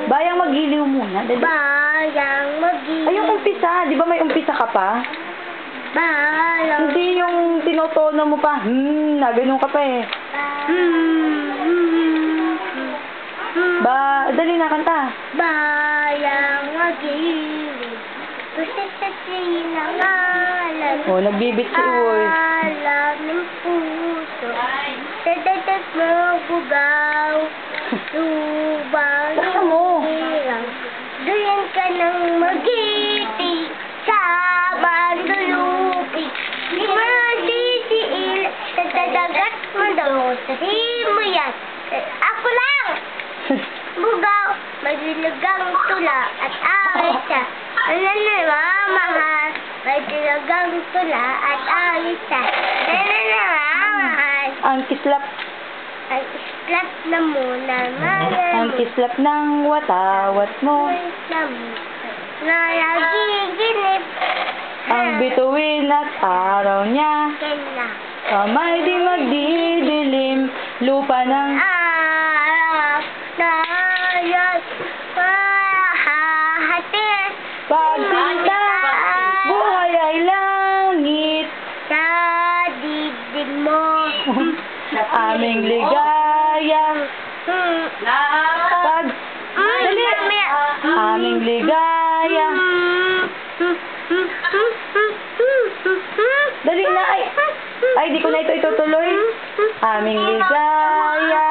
Bayang magiliw muna. Dali. Bayang magiliw. Ay, yung umpisa. Di ba may umpisa ka pa? Bayang. Hindi yung tinotono mo pa. Na ganun ka pa eh. Dali na, kanta. Bayang magiliw. Gusto sa sinangalan. Oh, nagbibit si Uy. Alam ng puso. Sa dagat mo bugaw. Lubang Basta mo. hirang. Doon ka nang magiti. Sa bandulupi. Di masisiil. Sa dagat mo daw. Sabihin mo yan. Ako lang. Bugaw. Magdilagang tula. At awit siya. Ano na mamahal. Magdilagang tula. At awit siya. Ano na mamahal. Ang kislap. Ang islap na muna. Ang kislap ng watawat mo. Na nagiginip. Ang bituin at araw niya. Kaya. Kamay di magdidilim. Lupa ng Araw na yun. Mahahati. pagsinta. Buhay ay langit. Sa dibdib mo. Aming ligaya. Pag dali. Aming ligaya. Dali na. Ay, di ko na ito itutuloy. Aming ligaya.